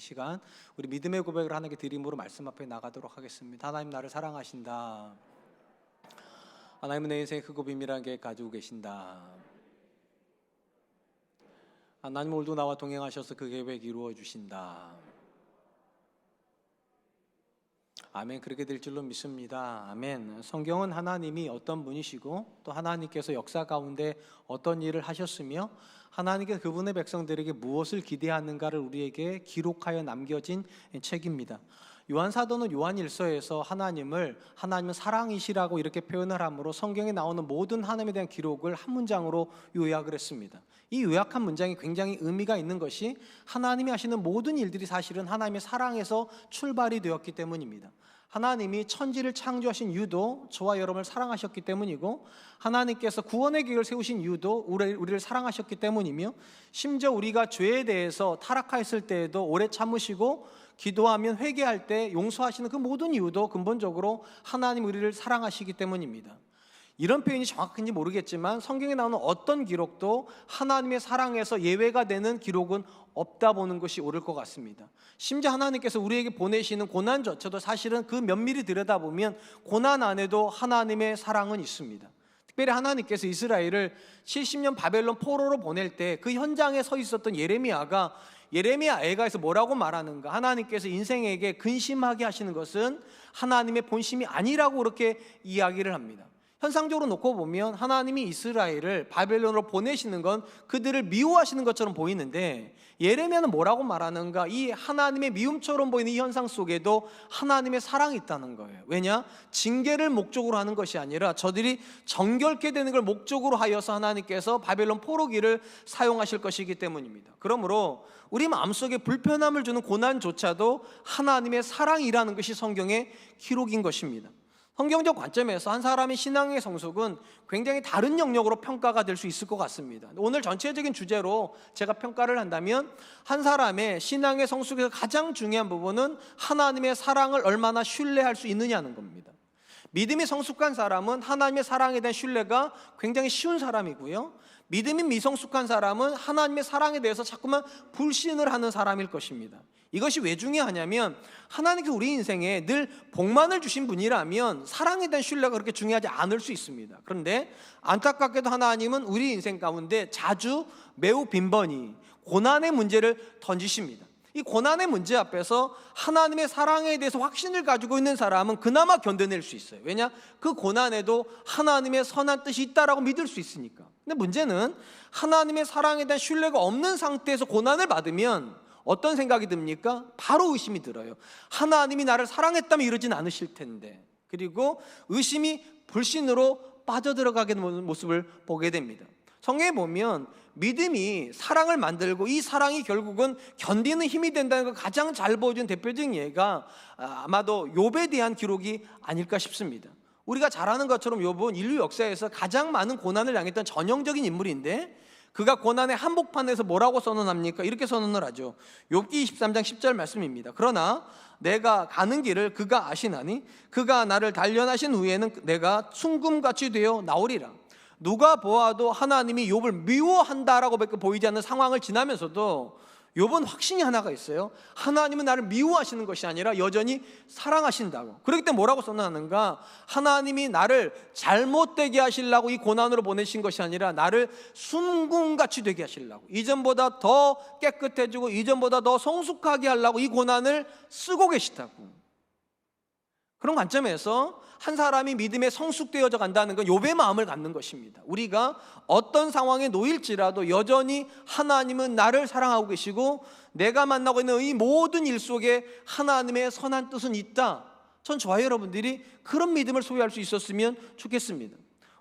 시간 우리 믿음의 고백을 하나님께 드림으로 말씀 앞에 나가도록 하겠습니다. 하나님 나를 사랑하신다. 하나님은 내 인생에 크고 비밀한 계획 가지고 계신다. 하나님 오늘도 나와 동행하셔서 그 계획 이루어 주신다. 아멘. 그렇게 될 줄로 믿습니다. 아멘. 성경은 하나님이 어떤 분이시고 또 하나님께서 역사 가운데 어떤 일을 하셨으며 하나님께서 그분의 백성들에게 무엇을 기대하는가를 우리에게 기록하여 남겨진 책입니다. 요한사도는 요한일서에서 하나님은 사랑이시라고 이렇게 표현을 하므로 성경에 나오는 모든 하나님에 대한 기록을 한 문장으로 요약을 했습니다. 이 요약한 문장이 굉장히 의미가 있는 것이 하나님이 하시는 모든 일들이 사실은 하나님의 사랑에서 출발이 되었기 때문입니다. 하나님이 천지를 창조하신 이유도 저와 여러분을 사랑하셨기 때문이고, 하나님께서 구원의 계획을 세우신 이유도 우리를 사랑하셨기 때문이며, 심지어 우리가 죄에 대해서 타락하였을 때에도 오래 참으시고 기도하면 회개할 때 용서하시는 그 모든 이유도 근본적으로 하나님 우리를 사랑하시기 때문입니다. 이런 표현이 정확한지 모르겠지만 성경에 나오는 어떤 기록도 하나님의 사랑에서 예외가 되는 기록은 없다 보는 것이 옳을 것 같습니다. 심지어 하나님께서 우리에게 보내시는 고난조차도 사실은 그 면밀히 들여다보면 고난 안에도 하나님의 사랑은 있습니다. 특별히 하나님께서 이스라엘을 70년 바벨론 포로로 보낼 때 그 현장에 서 있었던 예레미야 애가에서 뭐라고 말하는가? 하나님께서 인생에게 근심하게 하시는 것은 하나님의 본심이 아니라고 그렇게 이야기를 합니다. 현상적으로 놓고 보면 하나님이 이스라엘을 바벨론으로 보내시는 건 그들을 미워하시는 것처럼 보이는데, 예레미야는 뭐라고 말하는가? 이 하나님의 미움처럼 보이는 이 현상 속에도 하나님의 사랑이 있다는 거예요. 왜냐? 징계를 목적으로 하는 것이 아니라 저들이 정결케 되는 걸 목적으로 하여서 하나님께서 바벨론 포로기를 사용하실 것이기 때문입니다. 그러므로 우리 마음속에 불편함을 주는 고난조차도 하나님의 사랑이라는 것이 성경의 기록인 것입니다. 성경적 관점에서 한 사람의 신앙의 성숙은 굉장히 다른 영역으로 평가가 될 수 있을 것 같습니다. 오늘 전체적인 주제로 제가 평가를 한다면 한 사람의 신앙의 성숙에서 가장 중요한 부분은 하나님의 사랑을 얼마나 신뢰할 수 있느냐는 겁니다. 믿음이 성숙한 사람은 하나님의 사랑에 대한 신뢰가 굉장히 쉬운 사람이고요, 믿음이 미성숙한 사람은 하나님의 사랑에 대해서 자꾸만 불신을 하는 사람일 것입니다. 이것이 왜 중요하냐면 하나님께서 우리 인생에 늘 복만을 주신 분이라면 사랑에 대한 신뢰가 그렇게 중요하지 않을 수 있습니다. 그런데 안타깝게도 하나님은 우리 인생 가운데 자주 매우 빈번히 고난의 문제를 던지십니다. 이 고난의 문제 앞에서 하나님의 사랑에 대해서 확신을 가지고 있는 사람은 그나마 견뎌낼 수 있어요. 왜냐? 그 고난에도 하나님의 선한 뜻이 있다라고 믿을 수 있으니까. 근데 문제는 하나님의 사랑에 대한 신뢰가 없는 상태에서 고난을 받으면 어떤 생각이 듭니까? 바로 의심이 들어요. 하나님이 나를 사랑했다면 이러진 않으실 텐데. 그리고 의심이 불신으로 빠져들어가게 되는 모습을 보게 됩니다. 성경에 보면 믿음이 사랑을 만들고 이 사랑이 결국은 견디는 힘이 된다는 걸 가장 잘 보여준 대표적인 예가 아마도 욥에 대한 기록이 아닐까 싶습니다. 우리가 잘 아는 것처럼 욥은 인류 역사에서 가장 많은 고난을 당했던 전형적인 인물인데, 그가 고난의 한복판에서 뭐라고 선언합니까? 이렇게 선언을 하죠. 욥기 23장 10절 말씀입니다. 그러나 내가 가는 길을 그가 아시나니 그가 나를 단련하신 후에는 내가 순금같이 되어 나오리라. 누가 보아도 하나님이 욥을 미워한다라고 밖에 보이지 않는 상황을 지나면서도 욥은 확신이 하나가 있어요. 하나님은 나를 미워하시는 것이 아니라 여전히 사랑하신다고. 그렇기 때문에 뭐라고 선언하는가? 하나님이 나를 잘못되게 하시려고 이 고난으로 보내신 것이 아니라 나를 순금같이 되게 하시려고, 이전보다 더 깨끗해지고 이전보다 더 성숙하게 하려고 이 고난을 쓰고 계시다고. 그런 관점에서 한 사람이 믿음에 성숙되어져 간다는 건 욥의 마음을 갖는 것입니다. 우리가 어떤 상황에 놓일지라도 여전히 하나님은 나를 사랑하고 계시고 내가 만나고 있는 이 모든 일 속에 하나님의 선한 뜻은 있다. 전 저와 여러분들이 그런 믿음을 소유할 수 있었으면 좋겠습니다.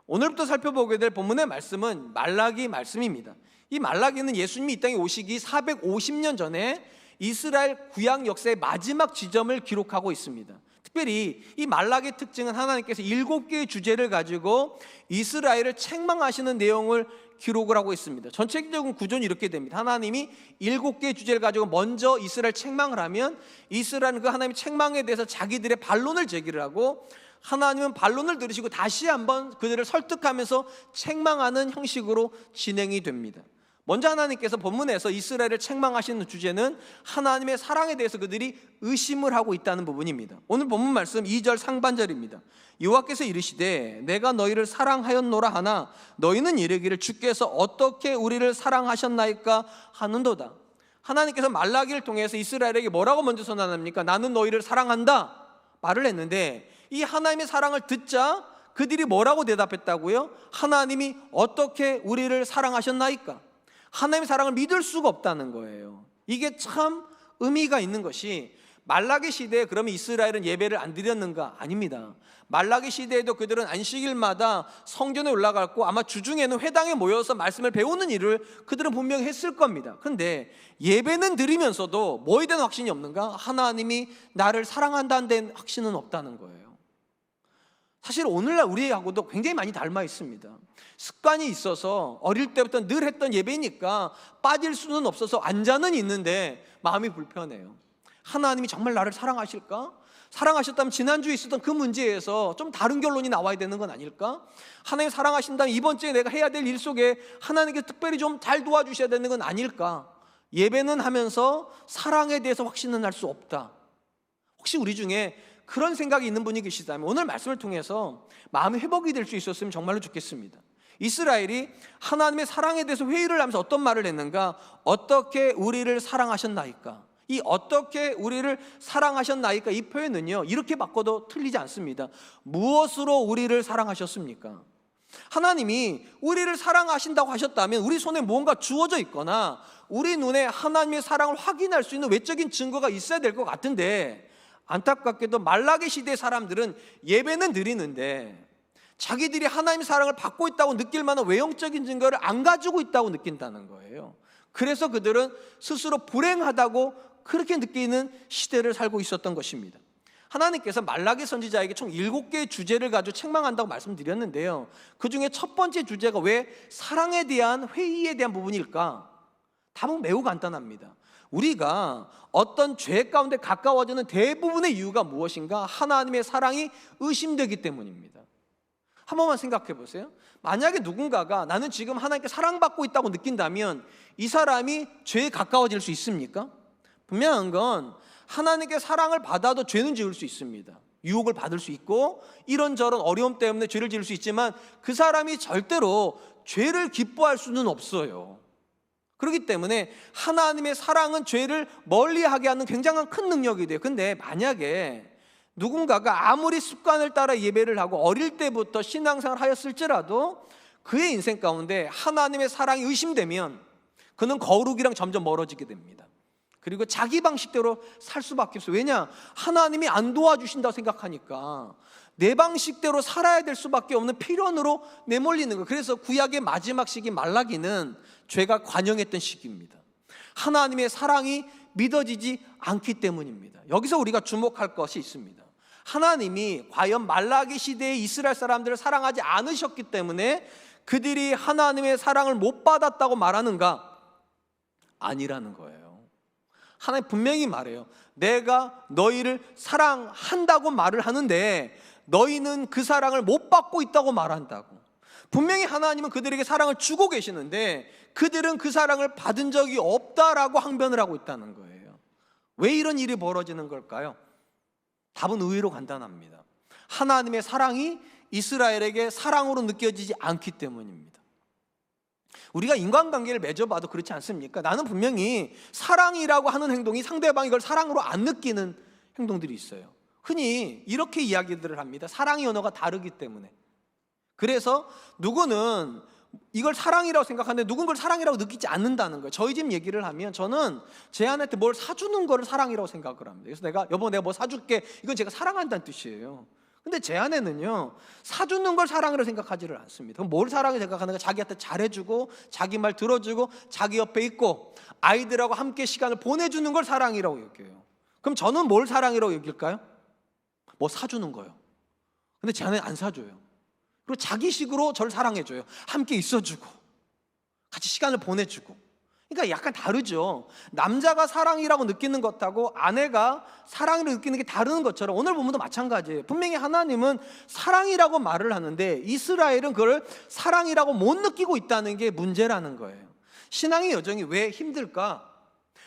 오늘부터 살펴보게 될 본문의 말씀은 말라기 말씀입니다. 이 말라기는 예수님이 이 땅에 오시기 450년 전에 이스라엘 구약 역사의 마지막 지점을 기록하고 있습니다. 특별히 이 말라기의 특징은 하나님께서 7개의 주제를 가지고 이스라엘을 책망하시는 내용을 기록을 하고 있습니다. 전체적인 구조는 이렇게 됩니다. 하나님이 7개의 주제를 가지고 먼저 이스라엘 책망을 하면 이스라엘은 그 하나님의 책망에 대해서 자기들의 반론을 제기를 하고, 하나님은 반론을 들으시고 다시 한번 그들을 설득하면서 책망하는 형식으로 진행이 됩니다. 먼저 하나님께서 본문에서 이스라엘을 책망하시는 주제는 하나님의 사랑에 대해서 그들이 의심을 하고 있다는 부분입니다. 오늘 본문 말씀 2절 상반절입니다. 여호와께서 이르시되 내가 너희를 사랑하였노라 하나 너희는 이르기를 주께서 어떻게 우리를 사랑하셨나이까 하는도다. 하나님께서 말라기를 통해서 이스라엘에게 뭐라고 먼저 선언합니까? 나는 너희를 사랑한다 말을 했는데, 이 하나님의 사랑을 듣자 그들이 뭐라고 대답했다고요? 하나님이 어떻게 우리를 사랑하셨나이까? 하나님의 사랑을 믿을 수가 없다는 거예요. 이게 참 의미가 있는 것이, 말라기 시대에 그러면 이스라엘은 예배를 안 드렸는가? 아닙니다. 말라기 시대에도 그들은 안식일마다 성전에 올라갔고 아마 주중에는 회당에 모여서 말씀을 배우는 일을 그들은 분명히 했을 겁니다. 그런데 예배는 드리면서도 뭐에 대한 확신이 없는가? 하나님이 나를 사랑한다는 데 확신은 없다는 거예요. 사실 오늘날 우리하고도 굉장히 많이 닮아 있습니다. 습관이 있어서 어릴 때부터 늘 했던 예배니까 빠질 수는 없어서 앉아는 있는데 마음이 불편해요. 하나님이 정말 나를 사랑하실까? 사랑하셨다면 지난주에 있었던 그 문제에서 좀 다른 결론이 나와야 되는 건 아닐까? 하나님 사랑하신다면 이번 주에 내가 해야 될 일 속에 하나님께서 특별히 좀 잘 도와주셔야 되는 건 아닐까? 예배는 하면서 사랑에 대해서 확신은 할 수 없다. 혹시 우리 중에 그런 생각이 있는 분이 계시다면 오늘 말씀을 통해서 마음이 회복이 될 수 있었으면 정말로 좋겠습니다. 이스라엘이 하나님의 사랑에 대해서 회의를 하면서 어떤 말을 했는가? 어떻게 우리를 사랑하셨나이까? 이 어떻게 우리를 사랑하셨나이까? 이 표현은요, 이렇게 바꿔도 틀리지 않습니다. 무엇으로 우리를 사랑하셨습니까? 하나님이 우리를 사랑하신다고 하셨다면 우리 손에 무언가 주어져 있거나 우리 눈에 하나님의 사랑을 확인할 수 있는 외적인 증거가 있어야 될 것 같은데, 안타깝게도 말라기 시대 사람들은 예배는 드리는데 자기들이 하나님의 사랑을 받고 있다고 느낄 만한 외형적인 증거를 안 가지고 있다고 느낀다는 거예요. 그래서 그들은 스스로 불행하다고 그렇게 느끼는 시대를 살고 있었던 것입니다. 하나님께서 말라기 선지자에게 총 7개의 주제를 가지고 책망한다고 말씀드렸는데요, 그 중에 첫 번째 주제가 왜 사랑에 대한 회의에 대한 부분일까? 답은 매우 간단합니다. 우리가 어떤 죄 가운데 가까워지는 대부분의 이유가 무엇인가? 하나님의 사랑이 의심되기 때문입니다. 한 번만 생각해 보세요. 만약에 누군가가 나는 지금 하나님께 사랑받고 있다고 느낀다면 이 사람이 죄에 가까워질 수 있습니까? 분명한 건 하나님께 사랑을 받아도 죄는 지을 수 있습니다. 유혹을 받을 수 있고 이런저런 어려움 때문에 죄를 지을 수 있지만 그 사람이 절대로 죄를 기뻐할 수는 없어요. 그렇기 때문에 하나님의 사랑은 죄를 멀리하게 하는 굉장한 큰 능력이 돼요. 근데 만약에 누군가가 아무리 습관을 따라 예배를 하고 어릴 때부터 신앙생활을 하였을지라도 그의 인생 가운데 하나님의 사랑이 의심되면 그는 거룩이랑 점점 멀어지게 됩니다. 그리고 자기 방식대로 살 수밖에 없어요. 왜냐? 하나님이 안 도와주신다고 생각하니까 내 방식대로 살아야 될 수밖에 없는 필연으로 내몰리는 거예요. 그래서 구약의 마지막 시기 말라기는 죄가 관영했던 시기입니다. 하나님의 사랑이 믿어지지 않기 때문입니다. 여기서 우리가 주목할 것이 있습니다. 하나님이 과연 말라기 시대의 이스라엘 사람들을 사랑하지 않으셨기 때문에 그들이 하나님의 사랑을 못 받았다고 말하는가? 아니라는 거예요. 하나님 분명히 말해요. 내가 너희를 사랑한다고 말을 하는데 너희는 그 사랑을 못 받고 있다고 말한다고. 분명히 하나님은 그들에게 사랑을 주고 계시는데 그들은 그 사랑을 받은 적이 없다라고 항변을 하고 있다는 거예요. 왜 이런 일이 벌어지는 걸까요? 답은 의외로 간단합니다. 하나님의 사랑이 이스라엘에게 사랑으로 느껴지지 않기 때문입니다. 우리가 인간관계를 맺어봐도 그렇지 않습니까? 나는 분명히 사랑이라고 하는 행동이 상대방이 이걸 사랑으로 안 느끼는 행동들이 있어요. 흔히 이렇게 이야기들을 합니다. 사랑의 언어가 다르기 때문에. 그래서 누구는 이걸 사랑이라고 생각하는데 누군 걸 사랑이라고 느끼지 않는다는 거예요. 저희 집 얘기를 하면 저는 제 아내한테 뭘 사주는 거를 사랑이라고 생각을 합니다. 그래서 여보 내가 뭐 사줄게, 이건 제가 사랑한다는 뜻이에요. 근데 제 아내는요, 사주는 걸 사랑이라고 생각하지를 않습니다. 그럼 뭘 사랑이라고 생각하는가? 자기한테 잘해주고 자기 말 들어주고 자기 옆에 있고 아이들하고 함께 시간을 보내주는 걸 사랑이라고 여겨요. 그럼 저는 뭘 사랑이라고 여길까요? 뭐 사주는 거요. 근데 제 아내는 안 사줘요. 그리고 자기식으로 저를 사랑해줘요. 함께 있어주고 같이 시간을 보내주고. 그러니까 약간 다르죠. 남자가 사랑이라고 느끼는 것하고 아내가 사랑이라고 느끼는 게 다른 것처럼 오늘 본문도 마찬가지예요. 분명히 하나님은 사랑이라고 말을 하는데 이스라엘은 그걸 사랑이라고 못 느끼고 있다는 게 문제라는 거예요. 신앙의 여정이 왜 힘들까?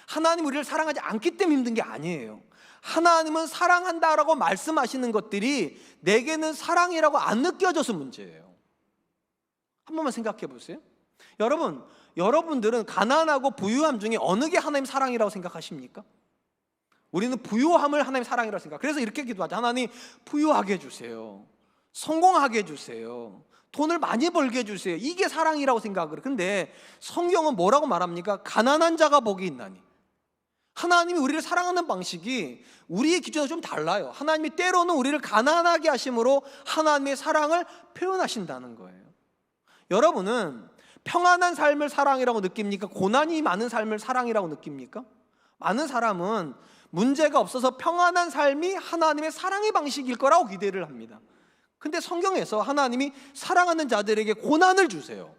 하나님 우리를 사랑하지 않기 때문에 힘든 게 아니에요. 하나님은 사랑한다라고 말씀하시는 것들이 내게는 사랑이라고 안 느껴져서 문제예요. 한 번만 생각해 보세요. 여러분들은 가난하고 부유함 중에 어느 게 하나님 사랑이라고 생각하십니까? 우리는 부유함을 하나님 사랑이라고 생각. 그래서 이렇게 기도하죠. 하나님 부유하게 해주세요. 성공하게 해주세요. 돈을 많이 벌게 해주세요. 이게 사랑이라고 생각을 해요. 근데 성경은 뭐라고 말합니까? 가난한 자가 복이 있나니. 하나님이 우리를 사랑하는 방식이 우리의 기준과 좀 달라요. 하나님이 때로는 우리를 가난하게 하심으로 하나님의 사랑을 표현하신다는 거예요. 여러분은 평안한 삶을 사랑이라고 느낍니까? 고난이 많은 삶을 사랑이라고 느낍니까? 많은 사람은 문제가 없어서 평안한 삶이 하나님의 사랑의 방식일 거라고 기대를 합니다. 근데 성경에서 하나님이 사랑하는 자들에게 고난을 주세요.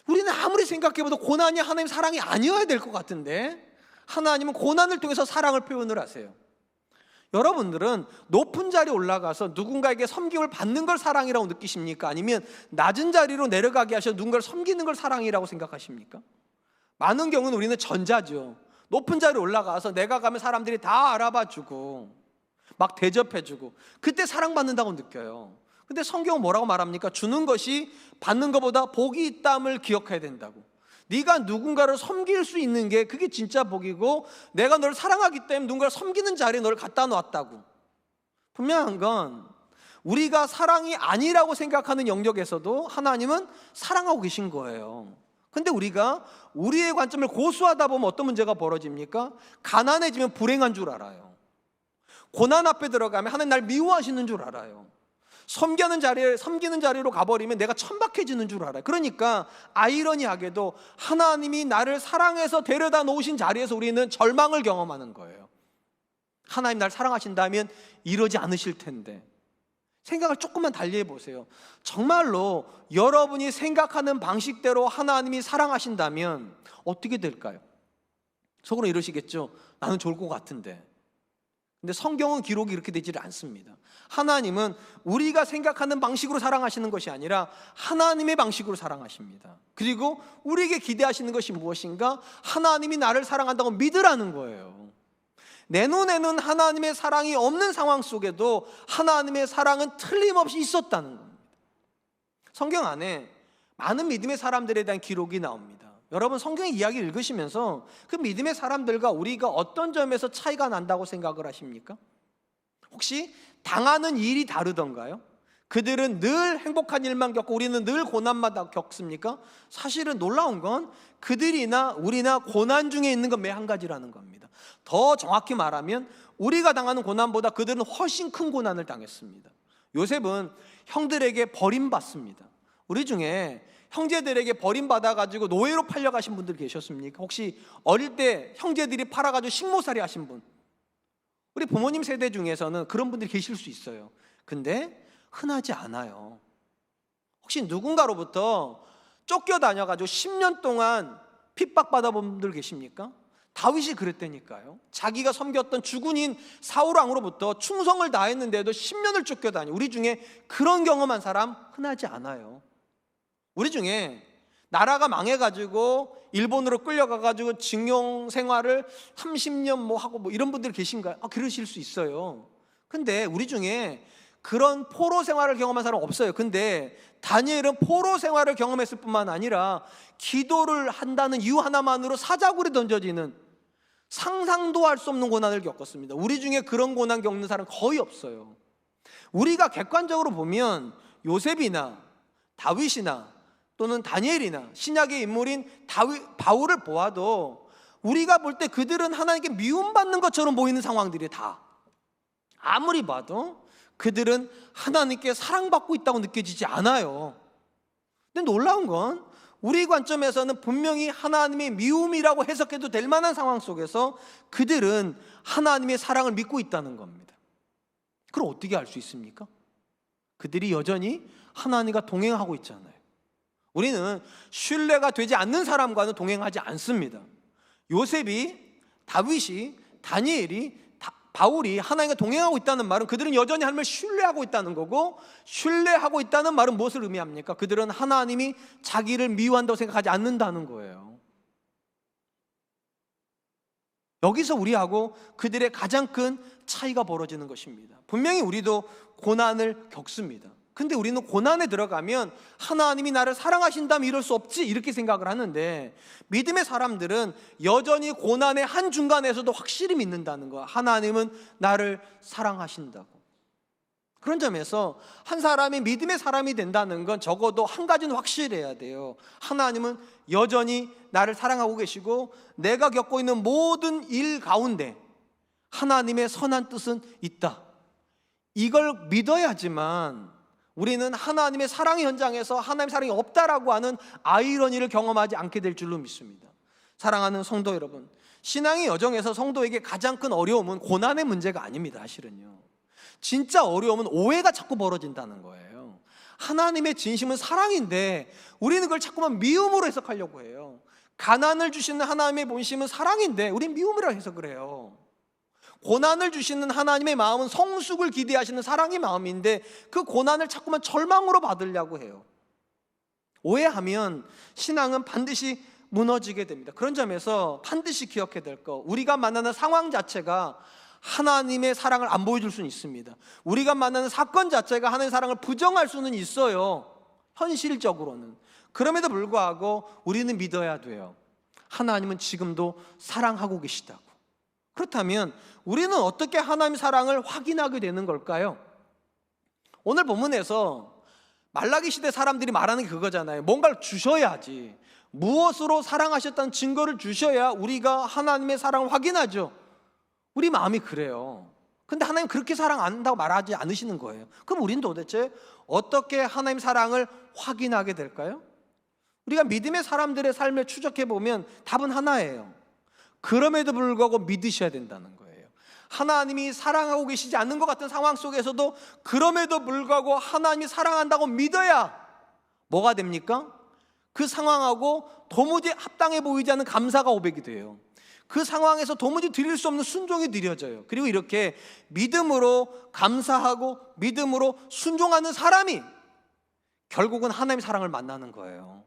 우리는 아무리 생각해봐도 고난이 하나님 사랑이 아니어야 될 것 같은데 하나님은 고난을 통해서 사랑을 표현을 하세요. 여러분들은 높은 자리에 올라가서 누군가에게 섬김을 받는 걸 사랑이라고 느끼십니까? 아니면 낮은 자리로 내려가게 하셔서 누군가를 섬기는 걸 사랑이라고 생각하십니까? 많은 경우는 우리는 전자죠. 높은 자리에 올라가서 내가 가면 사람들이 다 알아봐주고 막 대접해주고 그때 사랑받는다고 느껴요. 근데 성경은 뭐라고 말합니까? 주는 것이 받는 것보다 복이 있다함을 기억해야 된다고. 네가 누군가를 섬길 수 있는 게 그게 진짜 복이고 내가 너를 사랑하기 때문에 누군가를 섬기는 자리에 너를 갖다 놨다고. 분명한 건 우리가 사랑이 아니라고 생각하는 영역에서도 하나님은 사랑하고 계신 거예요. 근데 우리가 우리의 관점을 고수하다 보면 어떤 문제가 벌어집니까? 가난해지면 불행한 줄 알아요. 고난 앞에 들어가면 하나님 날 미워하시는 줄 알아요. 섬기는 자리로 가버리면 내가 천박해지는 줄 알아요. 그러니까 아이러니하게도 하나님이 나를 사랑해서 데려다 놓으신 자리에서 우리는 절망을 경험하는 거예요. 하나님 날 사랑하신다면 이러지 않으실 텐데. 생각을 조금만 달리 해보세요. 정말로 여러분이 생각하는 방식대로 하나님이 사랑하신다면 어떻게 될까요? 속으로 이러시겠죠. 나는 좋을 것 같은데. 근데 성경은 기록이 이렇게 되지 않습니다. 하나님은 우리가 생각하는 방식으로 사랑하시는 것이 아니라 하나님의 방식으로 사랑하십니다. 그리고 우리에게 기대하시는 것이 무엇인가? 하나님이 나를 사랑한다고 믿으라는 거예요. 내 눈에는 하나님의 사랑이 없는 상황 속에도 하나님의 사랑은 틀림없이 있었다는 겁니다. 성경 안에 많은 믿음의 사람들에 대한 기록이 나옵니다. 여러분 성경의 이야기를 읽으시면서 그 믿음의 사람들과 우리가 어떤 점에서 차이가 난다고 생각을 하십니까? 혹시 당하는 일이 다르던가요? 그들은 늘 행복한 일만 겪고 우리는 늘 고난마다 겪습니까? 사실은 놀라운 건 그들이나 우리나 고난 중에 있는 건 매 한 가지라는 겁니다. 더 정확히 말하면 우리가 당하는 고난보다 그들은 훨씬 큰 고난을 당했습니다. 요셉은 형들에게 버림받습니다. 우리 중에 형제들에게 버림받아가지고 노예로 팔려가신 분들 계셨습니까? 혹시 어릴 때 형제들이 팔아가지고 식모살이 하신 분? 우리 부모님 세대 중에서는 그런 분들이 계실 수 있어요. 근데 흔하지 않아요. 혹시 누군가로부터 쫓겨다녀가지고 10년 동안 핍박받아본 분들 계십니까? 다윗이 그랬다니까요. 자기가 섬겼던 주군인 사울 왕으로부터 충성을 다했는데도 10년을 쫓겨다니. 우리 중에 그런 경험한 사람 흔하지 않아요. 우리 중에 나라가 망해가지고 일본으로 끌려가가지고 징용 생활을 30년 하고 이런 분들 계신가요? 그러실 수 있어요. 근데 우리 중에 그런 포로 생활을 경험한 사람 없어요. 근데 다니엘은 포로 생활을 경험했을 뿐만 아니라 기도를 한다는 이유 하나만으로 사자굴에 던져지는 상상도 할 수 없는 고난을 겪었습니다. 우리 중에 그런 고난 겪는 사람 거의 없어요. 우리가 객관적으로 보면 요셉이나 다윗이나 또는 다니엘이나 신약의 인물인 바울을 보아도 우리가 볼 때 그들은 하나님께 미움받는 것처럼 보이는 상황들이 다 아무리 봐도 그들은 하나님께 사랑받고 있다고 느껴지지 않아요. 근데 놀라운 건 우리 관점에서는 분명히 하나님의 미움이라고 해석해도 될 만한 상황 속에서 그들은 하나님의 사랑을 믿고 있다는 겁니다. 그걸 어떻게 알 수 있습니까? 그들이 여전히 하나님과 동행하고 있잖아요. 우리는 신뢰가 되지 않는 사람과는 동행하지 않습니다. 요셉이, 다윗이, 다니엘이 바울이 하나님과 동행하고 있다는 말은 그들은 여전히 하나님을 신뢰하고 있다는 거고, 신뢰하고 있다는 말은 무엇을 의미합니까? 그들은 하나님이 자기를 미워한다고 생각하지 않는다는 거예요. 여기서 우리하고 그들의 가장 큰 차이가 벌어지는 것입니다. 분명히 우리도 고난을 겪습니다. 근데 우리는 고난에 들어가면 하나님이 나를 사랑하신다면 이럴 수 없지, 이렇게 생각을 하는데, 믿음의 사람들은 여전히 고난의 한중간에서도 확실히 믿는다는 거야. 하나님은 나를 사랑하신다고. 그런 점에서 한 사람이 믿음의 사람이 된다는 건 적어도 한 가지는 확실해야 돼요. 하나님은 여전히 나를 사랑하고 계시고, 내가 겪고 있는 모든 일 가운데 하나님의 선한 뜻은 있다. 이걸 믿어야지만 우리는 하나님의 사랑의 현장에서 하나님의 사랑이 없다라고 하는 아이러니를 경험하지 않게 될 줄로 믿습니다. 사랑하는 성도 여러분, 신앙의 여정에서 성도에게 가장 큰 어려움은 고난의 문제가 아닙니다. 사실은요, 진짜 어려움은 오해가 자꾸 벌어진다는 거예요. 하나님의 진심은 사랑인데 우리는 그걸 자꾸만 미움으로 해석하려고 해요. 가난을 주시는 하나님의 본심은 사랑인데 우리는 미움으로 해석을 해요. 고난을 주시는 하나님의 마음은 성숙을 기대하시는 사랑의 마음인데 그 고난을 자꾸만 절망으로 받으려고 해요. 오해하면 신앙은 반드시 무너지게 됩니다. 그런 점에서 반드시 기억해야 될 거, 우리가 만나는 상황 자체가 하나님의 사랑을 안 보여줄 수는 있습니다. 우리가 만나는 사건 자체가 하나님의 사랑을 부정할 수는 있어요, 현실적으로는. 그럼에도 불구하고 우리는 믿어야 돼요. 하나님은 지금도 사랑하고 계시다고. 그렇다면 우리는 어떻게 하나님의 사랑을 확인하게 되는 걸까요? 오늘 본문에서 말라기 시대 사람들이 말하는 게 그거잖아요. 뭔가를 주셔야지, 무엇으로 사랑하셨다는 증거를 주셔야 우리가 하나님의 사랑을 확인하죠. 우리 마음이 그래요. 근데 하나님 그렇게 사랑 안 한다고 말하지 않으시는 거예요. 그럼 우리는 도대체 어떻게 하나님 사랑을 확인하게 될까요? 우리가 믿음의 사람들의 삶을 추적해보면 답은 하나예요. 그럼에도 불구하고 믿으셔야 된다는 거예요. 하나님이 사랑하고 계시지 않는 것 같은 상황 속에서도 그럼에도 불구하고 하나님이 사랑한다고 믿어야 뭐가 됩니까? 그 상황하고 도무지 합당해 보이지 않는 감사가 고백이 돼요. 그 상황에서 도무지 드릴 수 없는 순종이 드려져요. 그리고 이렇게 믿음으로 감사하고 믿음으로 순종하는 사람이 결국은 하나님의 사랑을 만나는 거예요.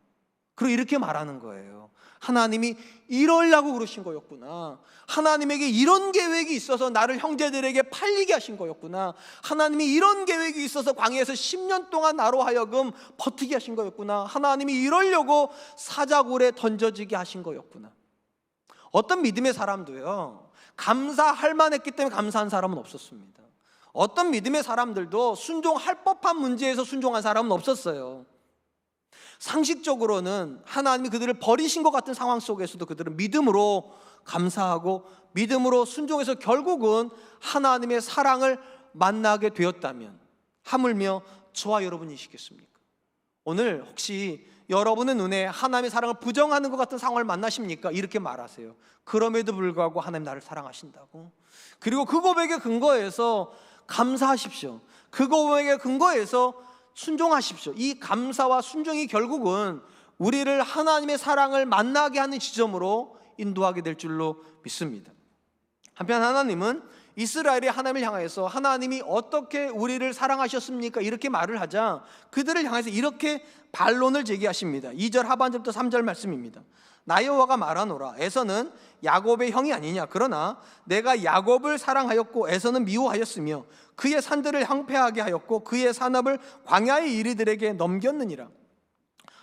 그리고 이렇게 말하는 거예요. 하나님이 이러려고 그러신 거였구나. 하나님에게 이런 계획이 있어서 나를 형제들에게 팔리게 하신 거였구나. 하나님이 이런 계획이 있어서 광야에서 10년 동안 나로 하여금 버티게 하신 거였구나. 하나님이 이러려고 사자굴에 던져지게 하신 거였구나. 어떤 믿음의 사람도요, 감사할 만했기 때문에 감사한 사람은 없었습니다. 어떤 믿음의 사람들도 순종할 법한 문제에서 순종한 사람은 없었어요. 상식적으로는 하나님이 그들을 버리신 것 같은 상황 속에서도 그들은 믿음으로 감사하고 믿음으로 순종해서 결국은 하나님의 사랑을 만나게 되었다면 하물며 저와 여러분이시겠습니까? 오늘 혹시 여러분의 눈에 하나님의 사랑을 부정하는 것 같은 상황을 만나십니까? 이렇게 말하세요. 그럼에도 불구하고 하나님 나를 사랑하신다고. 그리고 그 고백에 근거해서 감사하십시오. 그 고백에 근거해서 순종하십시오. 이 감사와 순종이 결국은 우리를 하나님의 사랑을 만나게 하는 지점으로 인도하게 될 줄로 믿습니다. 한편 하나님은 이스라엘이 하나님을 향해서 하나님이 어떻게 우리를 사랑하셨습니까? 이렇게 말을 하자 그들을 향해서 이렇게 반론을 제기하십니다. 2절 하반절부터 3절 말씀입니다. 나 여호와가 말하노라, 에서는 야곱의 형이 아니냐. 그러나 내가 야곱을 사랑하였고 에서는 미워하였으며 그의 산들을 황폐하게 하였고 그의 산업을 광야의 이리들에게 넘겼느니라.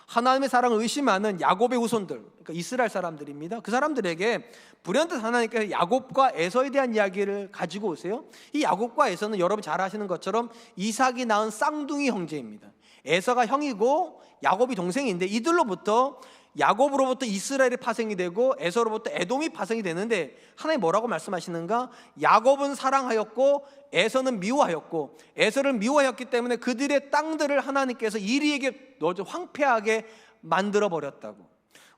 하나님의 사랑을 의심하는 야곱의 후손들, 그러니까 이스라엘 사람들입니다. 그 사람들에게 불현듯 하나님께서 야곱과 에서에 대한 이야기를 가지고 오세요. 이 야곱과 에서는 여러분 잘 아시는 것처럼 이삭이 낳은 쌍둥이 형제입니다. 에서가 형이고 야곱이 동생인데 이들로부터 야곱으로부터 이스라엘이 파생이 되고 에서로부터 에돔이 파생이 되는데 하나님 뭐라고 말씀하시는가? 야곱은 사랑하였고 에서는 미워하였고, 에서를 미워하였기 때문에 그들의 땅들을 하나님께서 이리에게 황폐하게 만들어 버렸다고.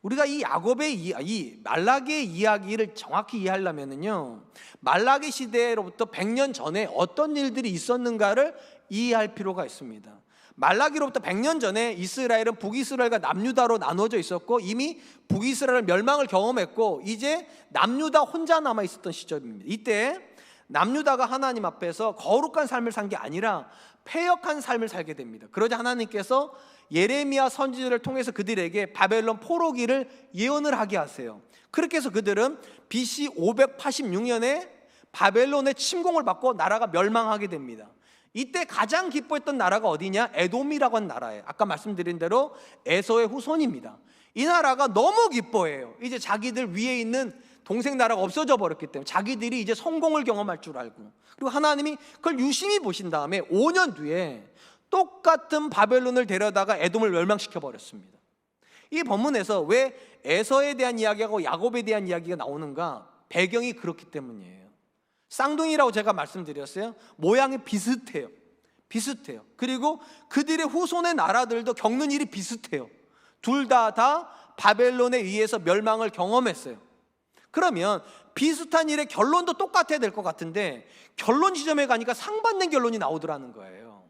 우리가 이 야곱의 이 말라기의 이야기를 정확히 이해하려면요, 말라기 시대로부터 100년 전에 어떤 일들이 있었는가를 이해할 필요가 있습니다. 말라기로부터 100년 전에 이스라엘은 북이스라엘과 남유다로 나눠져 있었고 이미 북이스라엘 멸망을 경험했고 이제 남유다 혼자 남아 있었던 시절입니다. 이때 남유다가 하나님 앞에서 거룩한 삶을 산 게 아니라 패역한 삶을 살게 됩니다. 그러자 하나님께서 예레미야 선지자를 통해서 그들에게 바벨론 포로기를 예언을 하게 하세요. 그렇게 해서 그들은 BC 586년에 바벨론의 침공을 받고 나라가 멸망하게 됩니다. 이때 가장 기뻐했던 나라가 어디냐? 에돔이라고 하는 나라예요. 아까 말씀드린 대로 에서의 후손입니다. 이 나라가 너무 기뻐해요. 이제 자기들 위에 있는 동생 나라가 없어져 버렸기 때문에 자기들이 이제 성공을 경험할 줄 알고, 그리고 하나님이 그걸 유심히 보신 다음에 5년 뒤에 똑같은 바벨론을 데려다가 에돔을 멸망시켜 버렸습니다. 이 본문에서 왜 에서에 대한 이야기하고 야곱에 대한 이야기가 나오는가? 배경이 그렇기 때문이에요. 쌍둥이라고 제가 말씀드렸어요. 모양이 비슷해요. 그리고 그들의 후손의 나라들도 겪는 일이 비슷해요. 둘 다 바벨론에 의해서 멸망을 경험했어요. 그러면 비슷한 일의 결론도 똑같아야 될 것 같은데 결론 지점에 가니까 상반된 결론이 나오더라는 거예요.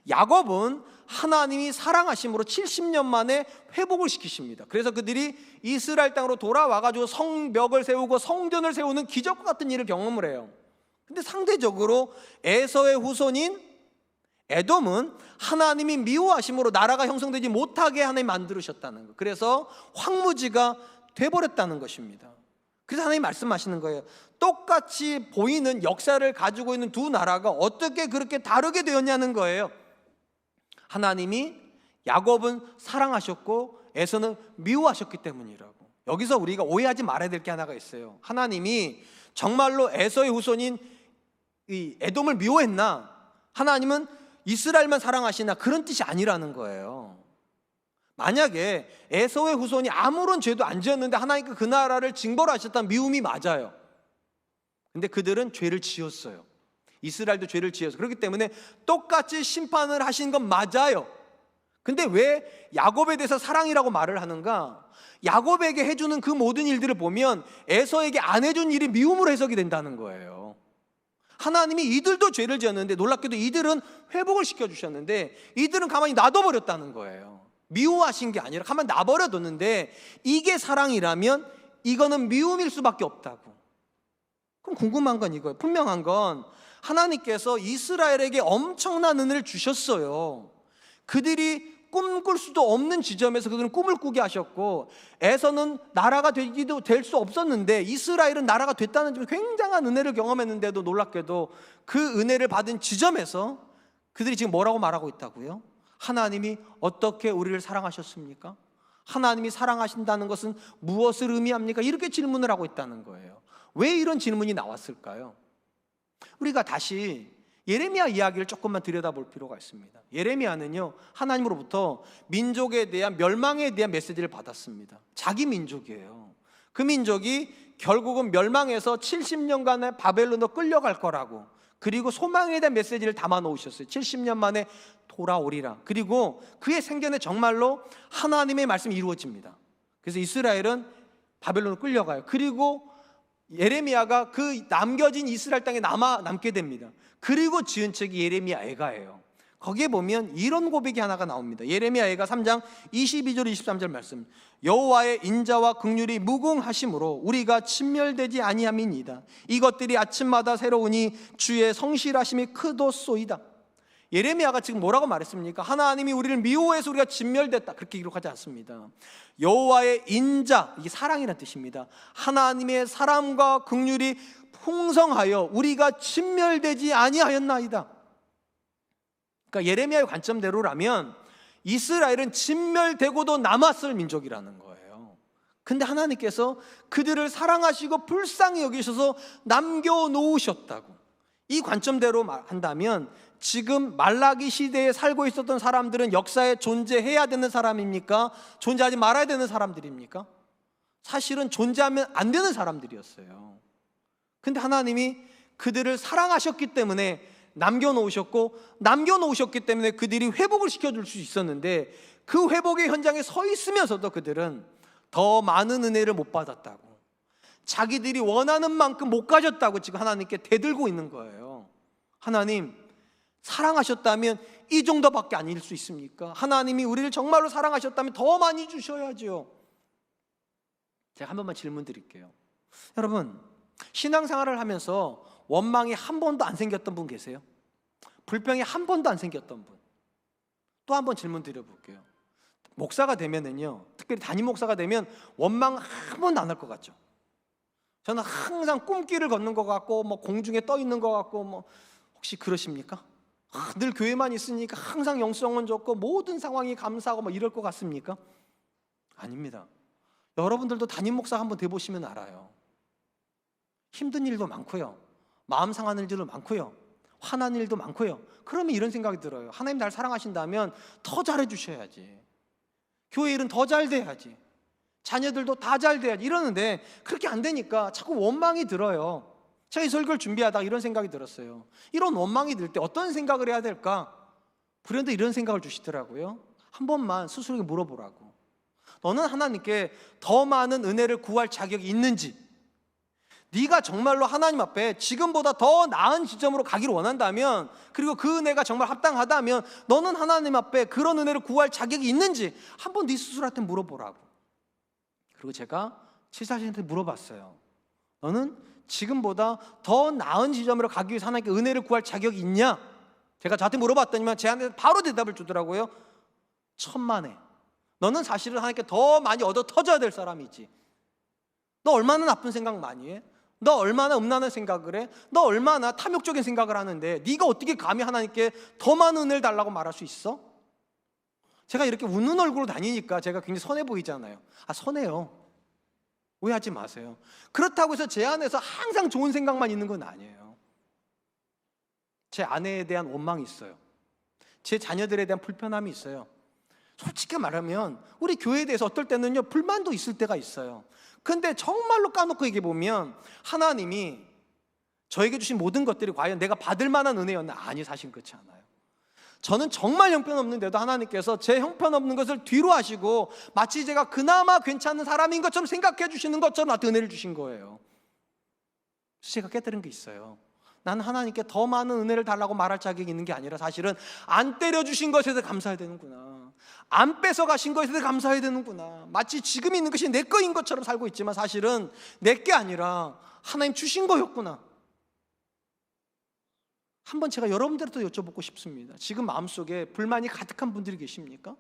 야곱은 하나님이 사랑하심으로 70년 만에 회복을 시키십니다. 그래서 그들이 이스라엘 땅으로 돌아와가지고 성벽을 세우고 성전을 세우는 기적과 같은 일을 경험을 해요. 근데 상대적으로 에서의 후손인 에돔은 하나님이 미워하심으로 나라가 형성되지 못하게 하나님 만들으셨다는 거. 그래서 황무지가 돼버렸다는 것입니다. 그래서 하나님 말씀하시는 거예요. 똑같이 보이는 역사를 가지고 있는 두 나라가 어떻게 그렇게 다르게 되었냐는 거예요. 하나님이 야곱은 사랑하셨고 에서는 미워하셨기 때문이라고. 여기서 우리가 오해하지 말아야 될 게 하나가 있어요. 하나님이 정말로 에서의 후손인 이 에돔을 미워했나? 하나님은 이스라엘만 사랑하시나? 그런 뜻이 아니라는 거예요. 만약에 에서의 후손이 아무런 죄도 안 지었는데 하나님께 그 나라를 징벌 하셨다면 미움이 맞아요. 근데 그들은 죄를 지었어요. 이스라엘도 죄를 지었어요. 그렇기 때문에 똑같이 심판을 하신 건 맞아요. 근데 왜 야곱에 대해서 사랑이라고 말을 하는가? 야곱에게 해주는 그 모든 일들을 보면 에서에게 안 해준 일이 미움으로 해석이 된다는 거예요. 하나님이 이들도 죄를 지었는데 놀랍게도 이들은 회복을 시켜주셨는데 이들은 가만히 놔둬버렸다는 거예요. 미워하신 게 아니라 가만히 놔버려뒀는데 이게 사랑이라면 이거는 미움일 수밖에 없다고. 그럼 궁금한 건 이거예요. 분명한 건 하나님께서 이스라엘에게 엄청난 은혜를 주셨어요. 그들이 꿈꿀 수도 없는 지점에서 그들은 꿈을 꾸게 하셨고 에서는 나라가 되기도 될 수 없었는데 이스라엘은 나라가 됐다는 점에 굉장한 은혜를 경험했는데도 놀랍게도 그 은혜를 받은 지점에서 그들이 지금 뭐라고 말하고 있다고요? 하나님이 어떻게 우리를 사랑하셨습니까? 하나님이 사랑하신다는 것은 무엇을 의미합니까? 이렇게 질문을 하고 있다는 거예요. 왜 이런 질문이 나왔을까요? 우리가 다시 예레미야 이야기를 조금만 들여다볼 필요가 있습니다. 예레미야는요, 하나님으로부터 민족에 대한 멸망에 대한 메시지를 받았습니다. 자기 민족이에요. 그 민족이 결국은 멸망해서 70년간의 바벨론으로 끌려갈 거라고, 그리고 소망에 대한 메시지를 담아 놓으셨어요. 70년 만에 돌아오리라. 그리고 그의 생전에 정말로 하나님의 말씀이 이루어집니다. 그래서 이스라엘은 바벨론으로 끌려가요. 그리고 예레미야가 그 남겨진 이스라엘 땅에 남게 됩니다. 그리고 지은 책이 예레미야 애가예요. 거기에 보면 이런 고백이 하나가 나옵니다. 예레미야 애가 3장 22절 23절 말씀. 여호와의 인자와 긍휼이 무궁하심으로 우리가 침멸되지 아니함이니이다. 이것들이 아침마다 새로우니 주의 성실하심이 크도소이다. 예레미야가 지금 뭐라고 말했습니까? 하나님이 우리를 미워해서 우리가 진멸됐다, 그렇게 기록하지 않습니다. 여호와의 인자, 이게 사랑이라는 뜻입니다. 하나님의 사랑과 긍휼이 풍성하여 우리가 진멸되지 아니하였나이다. 그러니까 예레미야의 관점대로라면 이스라엘은 진멸되고도 남았을 민족이라는 거예요. 근데 하나님께서 그들을 사랑하시고 불쌍히 여기셔서 남겨놓으셨다고. 이 관점대로 한다면 지금 말라기 시대에 살고 있었던 사람들은 역사에 존재해야 되는 사람입니까? 존재하지 말아야 되는 사람들입니까? 사실은 존재하면 안 되는 사람들이었어요. 근데 하나님이 그들을 사랑하셨기 때문에 남겨놓으셨기 때문에 그들이 회복을 시켜줄 수 있었는데 그 회복의 현장에 서 있으면서도 그들은 더 많은 은혜를 못 받았다고, 자기들이 원하는 만큼 못 가졌다고 지금 하나님께 대들고 있는 거예요. 하나님, 사랑하셨다면 이 정도밖에 아닐 수 있습니까? 하나님이 우리를 정말로 사랑하셨다면 더 많이 주셔야죠. 제가 한 번만 질문 드릴게요. 여러분, 신앙생활을 하면서 원망이 한 번도 안 생겼던 분 계세요? 불평이 한 번도 안 생겼던 분? 또 한 번 질문 드려볼게요. 목사가 되면은요, 특별히 담임 목사가 되면 원망 한 번도 안 할 것 같죠? 저는 항상 꿈길을 걷는 것 같고 뭐 공중에 떠 있는 것 같고 뭐 혹시 그러십니까? 늘 교회만 있으니까 항상 영성은 좋고 모든 상황이 감사하고 뭐 이럴 것 같습니까? 아닙니다. 여러분들도 담임 목사 한번 돼보시면 알아요. 힘든 일도 많고요, 마음 상하는 일도 많고요, 화난 일도 많고요. 그러면 이런 생각이 들어요. 하나님 날 사랑하신다면 더 잘해 주셔야지, 교회 일은 더 잘 돼야지, 자녀들도 다 잘 돼야지 이러는데 그렇게 안 되니까 자꾸 원망이 들어요. 제가 이 설교를 준비하다가 이런 생각이 들었어요. 이런 원망이 들 때 어떤 생각을 해야 될까? 불현도 이런 생각을 주시더라고요. 한 번만 스스로에게 물어보라고. 너는 하나님께 더 많은 은혜를 구할 자격이 있는지, 네가 정말로 하나님 앞에 지금보다 더 나은 지점으로 가기를 원한다면, 그리고 그 은혜가 정말 합당하다면 너는 하나님 앞에 그런 은혜를 구할 자격이 있는지 한번 네 스스로한테 물어보라고. 그리고 제가 치사신한테 물어봤어요. 너는 지금보다 더 나은 지점으로 가기 위해서 하나님께 은혜를 구할 자격이 있냐? 제가 저한테 물어봤더니만 제한테 바로 대답을 주더라고요. 천만에. 너는 사실은 하나님께 더 많이 얻어 터져야 될 사람이지. 너 얼마나 나쁜 생각 많이 해? 너 얼마나 음란한 생각을 해? 너 얼마나 탐욕적인 생각을 하는데 네가 어떻게 감히 하나님께 더 많은 은혜를 달라고 말할 수 있어? 제가 이렇게 웃는 얼굴로 다니니까 제가 굉장히 선해 보이잖아요. 선해요. 오해하지 마세요. 그렇다고 해서 제 안에서 항상 좋은 생각만 있는 건 아니에요. 제 아내에 대한 원망이 있어요. 제 자녀들에 대한 불편함이 있어요. 솔직히 말하면 우리 교회에 대해서 어떨 때는요, 불만도 있을 때가 있어요. 근데 정말로 까놓고 얘기해 보면 하나님이 저에게 주신 모든 것들이 과연 내가 받을 만한 은혜였나? 아니, 사실 그렇지 않아요. 저는 정말 형편없는데도 하나님께서 제 형편없는 것을 뒤로 하시고 마치 제가 그나마 괜찮은 사람인 것처럼 생각해 주시는 것처럼 나한테 은혜를 주신 거예요. 그래서 제가 깨달은 게 있어요. 나는 하나님께 더 많은 은혜를 달라고 말할 자격이 있는 게 아니라 사실은 안 때려주신 것에 대해 감사해야 되는구나, 안 뺏어가신 것에 대해 감사해야 되는구나. 마치 지금 있는 것이 내 거인 것처럼 살고 있지만 사실은 내 게 아니라 하나님 주신 거였구나. 한번 제가 여러분들한테 여쭤보고 싶습니다. 지금 마음속에 불만이 가득한 분들이 계십니까?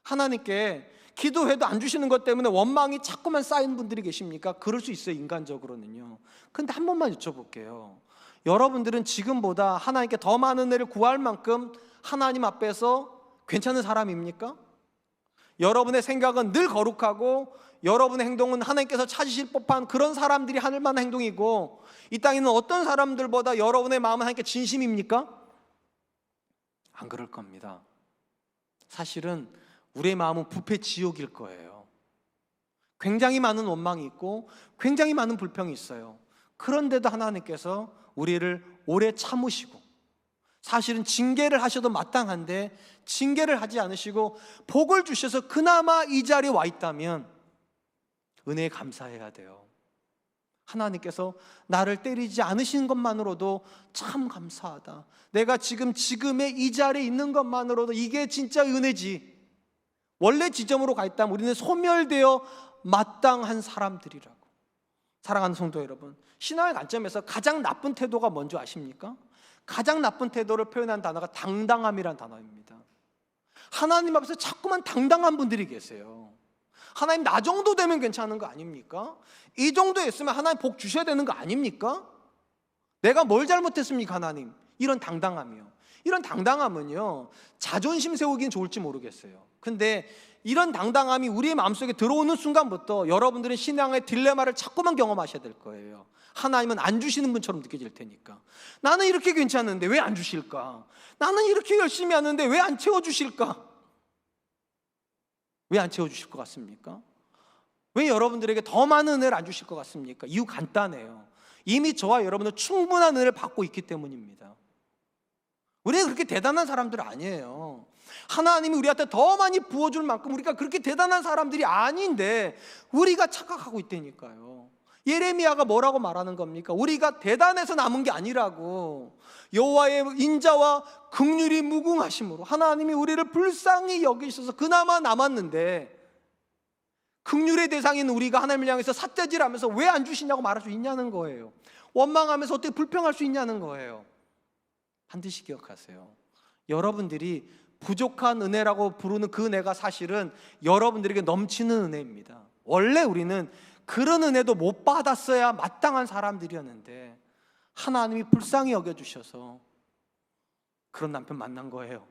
하나님께 기도해도 안 주시는 것 때문에 원망이 자꾸만 쌓이는 분들이 계십니까? 그럴 수 있어요, 인간적으로는요. 근데 한 번만 여쭤볼게요. 여러분들은 지금보다 하나님께 더 많은 은혜를 구할 만큼 하나님 앞에서 괜찮은 사람입니까? 여러분의 생각은 늘 거룩하고 여러분의 행동은 하나님께서 찾으실 법한 그런 사람들이 할 만한 행동이고, 이 땅에 있는 어떤 사람들보다 여러분의 마음은 하나님께 진심입니까? 안 그럴 겁니다. 사실은 우리의 마음은 부패 지옥일 거예요. 굉장히 많은 원망이 있고 굉장히 많은 불평이 있어요. 그런데도 하나님께서 우리를 오래 참으시고, 사실은 징계를 하셔도 마땅한데 징계를 하지 않으시고 복을 주셔서 그나마 이 자리에 와 있다면 은혜에 감사해야 돼요. 하나님께서 나를 때리지 않으신 것만으로도 참 감사하다. 내가 지금의 이 자리에 있는 것만으로도 이게 진짜 은혜지. 원래 지점으로 가 있다면 우리는 소멸되어 마땅한 사람들이라고. 사랑하는 성도 여러분, 신앙의 관점에서 가장 나쁜 태도가 뭔지 아십니까? 가장 나쁜 태도를 표현한 단어가 당당함이란 단어입니다. 하나님 앞에서 자꾸만 당당한 분들이 계세요. 하나님 나 정도 되면 괜찮은 거 아닙니까? 이 정도에 있으면 하나님 복 주셔야 되는 거 아닙니까? 내가 뭘 잘못했습니까 하나님? 이런 당당함이요. 이런 당당함은요, 자존심 세우기는 좋을지 모르겠어요. 근데 이런 당당함이 우리의 마음속에 들어오는 순간부터 여러분들은 신앙의 딜레마를 자꾸만 경험하셔야 될 거예요. 하나님은 안 주시는 분처럼 느껴질 테니까. 나는 이렇게 괜찮은데 왜 안 주실까? 나는 이렇게 열심히 하는데 왜 안 채워주실까? 왜 안 채워주실 것 같습니까? 왜 여러분들에게 더 많은 은혜를 안 주실 것 같습니까? 이유 간단해요. 이미 저와 여러분은 충분한 은혜를 받고 있기 때문입니다. 우리가 그렇게 대단한 사람들 아니에요. 하나님이 우리한테 더 많이 부어줄 만큼 우리가 그렇게 대단한 사람들이 아닌데 우리가 착각하고 있다니까요. 예레미야가 뭐라고 말하는 겁니까? 우리가 대단해서 남은 게 아니라고. 여호와의 인자와 긍휼이 무궁하심으로 하나님이 우리를 불쌍히 여기셔서 그나마 남았는데, 긍휼의 대상인 우리가 하나님을 향해서 삿대질하면서 왜 안 주시냐고 말할 수 있냐는 거예요. 원망하면서 어떻게 불평할 수 있냐는 거예요. 반드시 기억하세요. 여러분들이 부족한 은혜라고 부르는 그 은혜가 사실은 여러분들에게 넘치는 은혜입니다. 원래 우리는 그런 은혜도 못 받았어야 마땅한 사람들이었는데 하나님이 불쌍히 여겨주셔서 그런 남편 만난 거예요.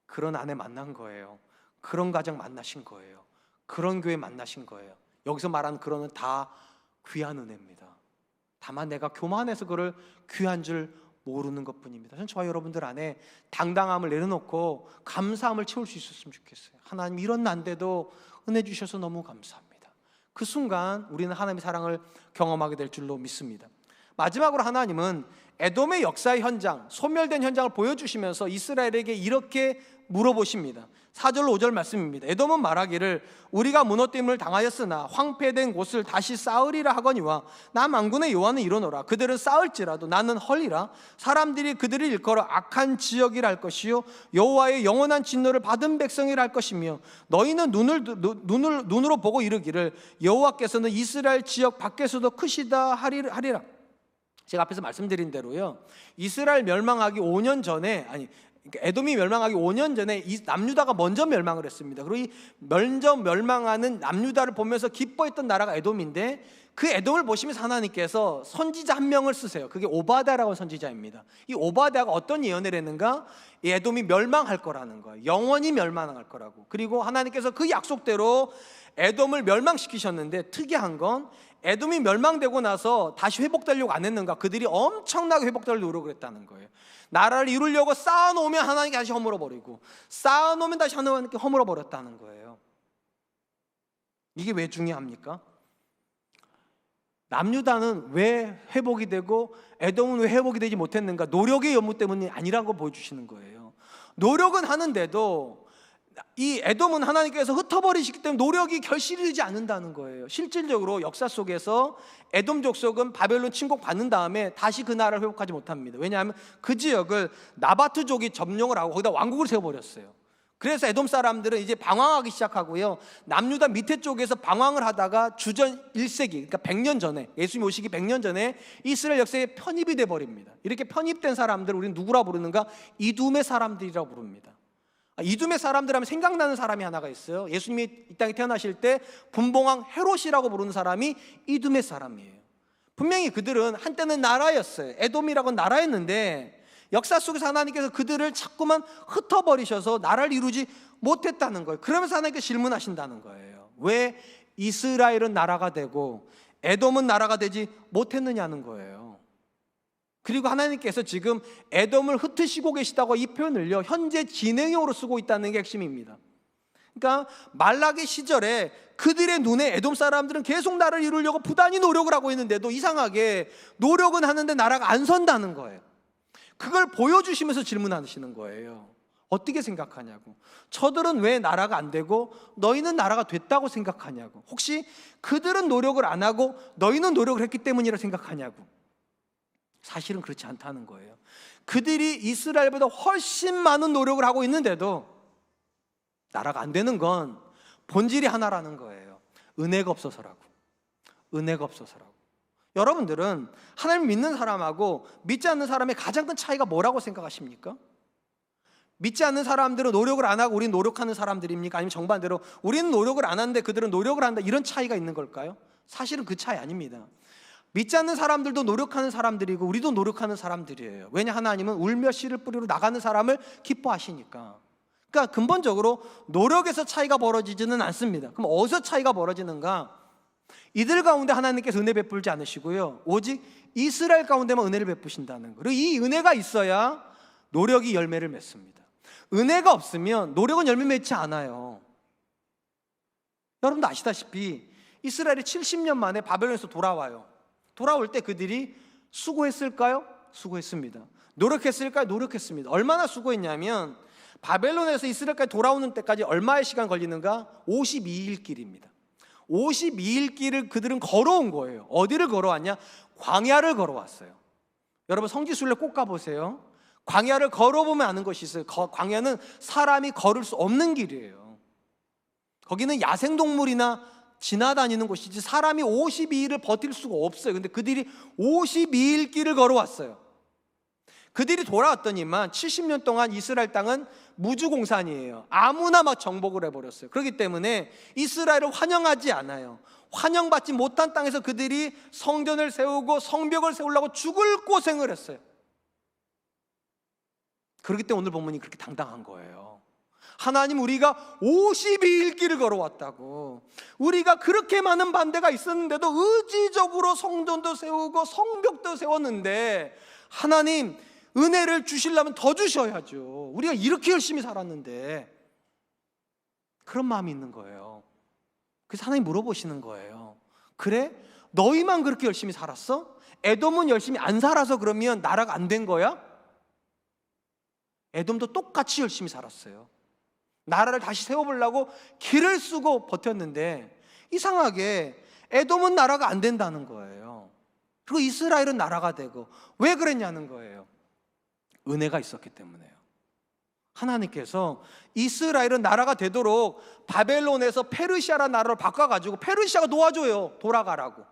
그런 아내 만난 거예요. 그런 가정 만나신 거예요. 그런 교회 만나신 거예요. 여기서 말하는 그런 은 다 귀한 은혜입니다. 다만 내가 교만해서 그를 귀한 줄 모르는 것뿐입니다. 저는 저와 여러분들 안에 당당함을 내려놓고 감사함을 채울 수 있었으면 좋겠어요. 하나님 이런 난데도 은혜 주셔서 너무 감사합니다. 그 순간 우리는 하나님의 사랑을 경험하게 될 줄로 믿습니다. 마지막으로 하나님은 에돔의 역사의 현장, 소멸된 현장을 보여주시면서 이스라엘에게 이렇게 물어보십니다. 4절 5절 말씀입니다. 에돔은 말하기를 우리가 무너짐을 당하였으나 황폐된 곳을 다시 쌓으리라 하거니와 나 만군의 여호와는 이르노라 그들은 쌓을지라도 나는 헐리라 사람들이 그들을 일컬어 악한 지역이라 할 것이요 여호와의 영원한 진노를 받은 백성이라 할 것이며 너희는 눈으로 보고 이르기를 여호와께서는 이스라엘 지역 밖에서도 크시다 하리라. 제가 앞에서 말씀드린 대로요, 이스라엘 멸망하기 5년 전에 에돔이 멸망하기 5년 전에 이 남유다가 먼저 멸망을 했습니다. 그리고 이 먼저 멸망하는 남유다를 보면서 기뻐했던 나라가 에돔인데 그 에돔을 보시면서 하나님께서 선지자 한 명을 쓰세요. 그게 오바댜라고 하는 선지자입니다. 이 오바댜가 어떤 예언을 했는가? 이 에돔이 멸망할 거라는 거예요. 영원히 멸망할 거라고. 그리고 하나님께서 그 약속대로 에돔을 멸망시키셨는데 특이한 건 에돔이 멸망되고 나서 다시 회복되려고 안 했는가? 그들이 엄청나게 회복될 노력을 했다는 거예요. 나라를 이루려고 쌓아놓으면 하나님께 다시 허물어버리고 쌓아놓으면 다시 하나님께 허물어버렸다는 거예요. 이게 왜 중요합니까? 남유다는 왜 회복이 되고 에돔은 왜 회복이 되지 못했는가? 노력의 연무 때문이 아니라고 보여주시는 거예요. 노력은 하는데도 이 에돔은 하나님께서 흩어버리시기 때문에 노력이 결실이 되지 않는다는 거예요. 실질적으로 역사 속에서 에돔 족속은 바벨론 침공 받는 다음에 다시 그 나라를 회복하지 못합니다. 왜냐하면 그 지역을 나바트족이 점령을 하고 거기다 왕국을 세워버렸어요. 그래서 에돔 사람들은 이제 방황하기 시작하고요, 남유다 밑에 쪽에서 방황을 하다가 주전 1세기 그러니까 100년 전에, 예수님 오시기 100년 전에 이스라엘 역사에 편입이 돼버립니다. 이렇게 편입된 사람들을 우리는 누구라 부르는가? 이둠의 사람들이라고 부릅니다. 이둠의 사람들 하면 생각나는 사람이 하나가 있어요. 예수님이 이 땅에 태어나실 때 분봉왕 헤롯이라고 부르는 사람이 이둠의 사람이에요. 분명히 그들은 한때는 나라였어요. 에돔이라고 나라였는데 역사 속에서 하나님께서 그들을 자꾸만 흩어버리셔서 나라를 이루지 못했다는 거예요. 그러면서 하나님께서 질문하신다는 거예요. 왜 이스라엘은 나라가 되고 에돔은 나라가 되지 못했느냐는 거예요. 그리고 하나님께서 지금 에돔을 흩으시고 계시다고 이 표현을요, 현재 진행형으로 쓰고 있다는 게 핵심입니다. 그러니까 말라기 시절에 그들의 눈에 에돔 사람들은 계속 나라를 이루려고 부단히 노력을 하고 있는데도 이상하게 노력은 하는데 나라가 안 선다는 거예요. 그걸 보여주시면서 질문하시는 거예요. 어떻게 생각하냐고. 저들은 왜 나라가 안 되고 너희는 나라가 됐다고 생각하냐고. 혹시 그들은 노력을 안 하고 너희는 노력을 했기 때문이라 생각하냐고. 사실은 그렇지 않다는 거예요. 그들이 이스라엘보다 훨씬 많은 노력을 하고 있는데도 나라가 안 되는 건 본질이 하나라는 거예요. 은혜가 없어서라고. 은혜가 없어서라고. 여러분들은 하나님 믿는 사람하고 믿지 않는 사람의 가장 큰 차이가 뭐라고 생각하십니까? 믿지 않는 사람들은 노력을 안 하고 우리는 노력하는 사람들입니까? 아니면 정반대로 우리는 노력을 안 하는데 그들은 노력을 한다, 이런 차이가 있는 걸까요? 사실은 그 차이 아닙니다. 믿지 않는 사람들도 노력하는 사람들이고 우리도 노력하는 사람들이에요. 왜냐? 하나님은 울며 씨를 뿌리러 나가는 사람을 기뻐하시니까. 그러니까 근본적으로 노력에서 차이가 벌어지지는 않습니다. 그럼 어디서 차이가 벌어지는가? 이들 가운데 하나님께서 은혜 베풀지 않으시고요, 오직 이스라엘 가운데만 은혜를 베푸신다는 거예요. 그리고 이 은혜가 있어야 노력이 열매를 맺습니다. 은혜가 없으면 노력은 열매 맺지 않아요. 여러분도 아시다시피 이스라엘이 70년 만에 바벨론에서 돌아와요. 돌아올 때 그들이 수고했을까요? 수고했습니다. 노력했을까요? 노력했습니다. 얼마나 수고했냐면 바벨론에서 이스라엘까지 돌아오는 때까지 얼마의 시간 걸리는가? 52일 길입니다. 52일 길을 그들은 걸어온 거예요. 어디를 걸어왔냐? 광야를 걸어왔어요. 여러분 성지순례 꼭 가보세요. 광야를 걸어보면 아는 것이 있어요. 광야는 사람이 걸을 수 없는 길이에요. 거기는 야생동물이나 지나다니는 곳이지 사람이 52일을 버틸 수가 없어요. 근데 그들이 52일 길을 걸어왔어요. 그들이 돌아왔더니만 70년 동안 이스라엘 땅은 무주공산이에요. 아무나 막 정복을 해버렸어요. 그렇기 때문에 이스라엘을 환영하지 않아요. 환영받지 못한 땅에서 그들이 성전을 세우고 성벽을 세우려고 죽을 고생을 했어요. 그렇기 때문에 오늘 본문이 그렇게 당당한 거예요. 하나님, 우리가 52일 길을 걸어왔다고, 우리가 그렇게 많은 반대가 있었는데도 의지적으로 성전도 세우고 성벽도 세웠는데 하나님, 은혜를 주시려면 더 주셔야죠. 우리가 이렇게 열심히 살았는데. 그런 마음이 있는 거예요. 그래서 하나님 물어보시는 거예요. 그래? 너희만 그렇게 열심히 살았어? 에돔은 열심히 안 살아서 그러면 나라가 안 된 거야? 에돔도 똑같이 열심히 살았어요. 나라를 다시 세워보려고 길을 쓰고 버텼는데 이상하게 에돔은 나라가 안 된다는 거예요. 그리고 이스라엘은 나라가 되고. 왜 그랬냐는 거예요. 은혜가 있었기 때문에요. 하나님께서 이스라엘은 나라가 되도록 바벨론에서 페르시아라는 나라로 바꿔가지고 페르시아가 도와줘요. 돌아가라고.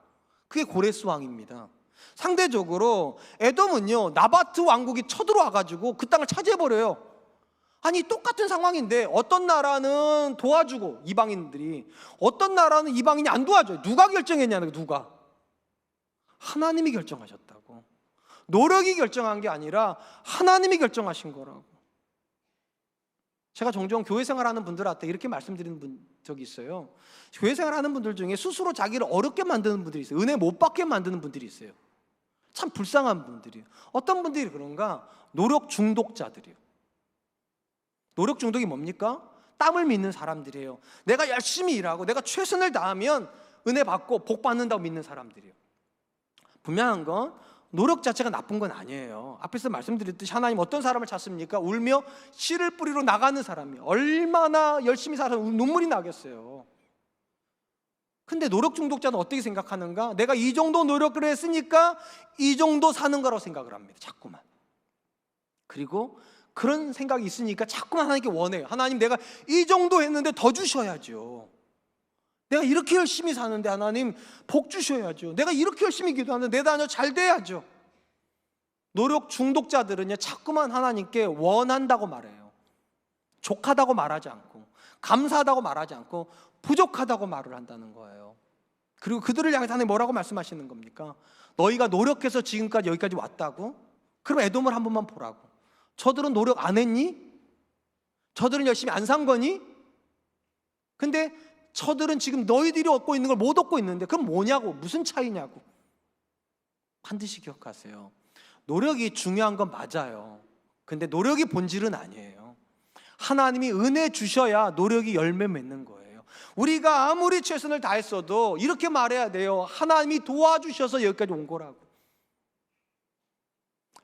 그게 고레스 왕입니다. 상대적으로 에돔은요, 나바트 왕국이 쳐들어와가지고 그 땅을 차지해버려요. 아니, 똑같은 상황인데 어떤 나라는 도와주고 이방인들이, 어떤 나라는 이방인이 안 도와줘요. 누가 결정했냐는 거예요. 누가? 하나님이 결정하셨다고. 노력이 결정한 게 아니라 하나님이 결정하신 거라고. 제가 종종 교회 생활하는 분들한테 이렇게 말씀드리는 적이 있어요. 교회 생활하는 분들 중에 스스로 자기를 어렵게 만드는 분들이 있어요. 은혜 못 받게 만드는 분들이 있어요. 참 불쌍한 분들이에요. 어떤 분들이 그런가? 노력 중독자들이에요. 노력 중독이 뭡니까? 땀을 믿는 사람들이에요. 내가 열심히 일하고 내가 최선을 다하면 은혜 받고 복 받는다고 믿는 사람들이에요. 분명한 건 노력 자체가 나쁜 건 아니에요. 앞에서 말씀드렸듯이 하나님 어떤 사람을 찾습니까? 울며 씨를 뿌리러 나가는 사람이에요. 얼마나 열심히 살아서 눈물이 나겠어요. 근데 노력 중독자는 어떻게 생각하는가? 내가 이 정도 노력을 했으니까 이 정도 사는 거라고 생각을 합니다. 자꾸만. 그리고 그런 생각이 있으니까 자꾸만 하나님께 원해요. 하나님, 내가 이 정도 했는데 더 주셔야죠. 내가 이렇게 열심히 사는데 하나님 복 주셔야죠. 내가 이렇게 열심히 기도하는데 내 자녀 잘 돼야죠. 노력 중독자들은요, 자꾸만 하나님께 원한다고 말해요. 족하다고 말하지 않고, 감사하다고 말하지 않고 부족하다고 말을 한다는 거예요. 그리고 그들을 향해서 하나님 뭐라고 말씀하시는 겁니까? 너희가 노력해서 지금까지 여기까지 왔다고? 그럼 에돔을 한 번만 보라고. 저들은 노력 안 했니? 저들은 열심히 안 산 거니? 근데 저들은 지금 너희들이 얻고 있는 걸 못 얻고 있는데 그럼 뭐냐고, 무슨 차이냐고. 반드시 기억하세요. 노력이 중요한 건 맞아요. 근데 노력이 본질은 아니에요. 하나님이 은혜 주셔야 노력이 열매 맺는 거예요. 우리가 아무리 최선을 다했어도 이렇게 말해야 돼요. 하나님이 도와주셔서 여기까지 온 거라고.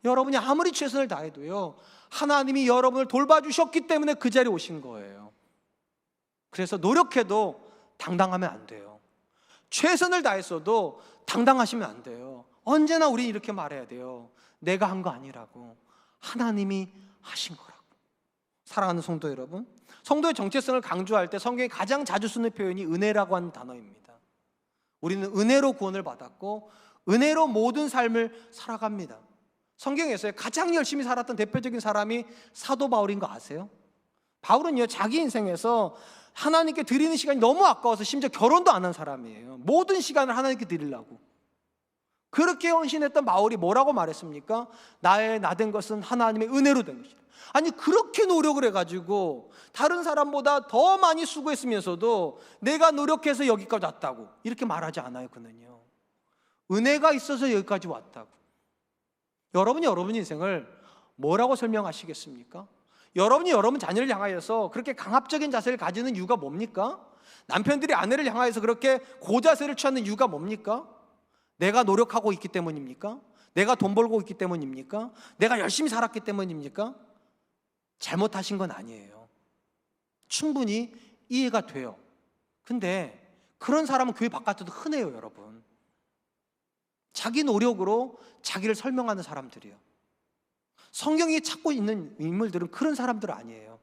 여러분이 아무리 최선을 다해도요, 하나님이 여러분을 돌봐주셨기 때문에 그 자리에 오신 거예요. 그래서 노력해도 당당하면 안 돼요. 최선을 다했어도 당당하시면 안 돼요. 언제나 우리 이렇게 말해야 돼요. 내가 한 거 아니라고, 하나님이 하신 거라고. 사랑하는 성도 여러분, 성도의 정체성을 강조할 때 성경이 가장 자주 쓰는 표현이 은혜라고 하는 단어입니다. 우리는 은혜로 구원을 받았고 은혜로 모든 삶을 살아갑니다. 성경에서 가장 열심히 살았던 대표적인 사람이 사도 바울인 거 아세요? 바울은요, 자기 인생에서 하나님께 드리는 시간이 너무 아까워서 심지어 결혼도 안 한 사람이에요. 모든 시간을 하나님께 드리려고. 그렇게 헌신했던 바울이 뭐라고 말했습니까? 나의 나된 것은 하나님의 은혜로 된 것이다. 아니, 그렇게 노력을 해가지고 다른 사람보다 더 많이 수고했으면서도 내가 노력해서 여기까지 왔다고 이렇게 말하지 않아요. 그는요, 은혜가 있어서 여기까지 왔다고. 여러분이 여러분 인생을 뭐라고 설명하시겠습니까? 여러분이 여러분 자녀를 향하여서 그렇게 강압적인 자세를 가지는 이유가 뭡니까? 남편들이 아내를 향하여서 그렇게 고자세를 취하는 이유가 뭡니까? 내가 노력하고 있기 때문입니까? 내가 돈 벌고 있기 때문입니까? 내가 열심히 살았기 때문입니까? 잘못하신 건 아니에요. 충분히 이해가 돼요. 근데 그런 사람은 교회 바깥에도 흔해요, 여러분. 자기 노력으로 자기를 설명하는 사람들이요. 성경이 찾고 있는 인물들은 그런 사람들 아니에요.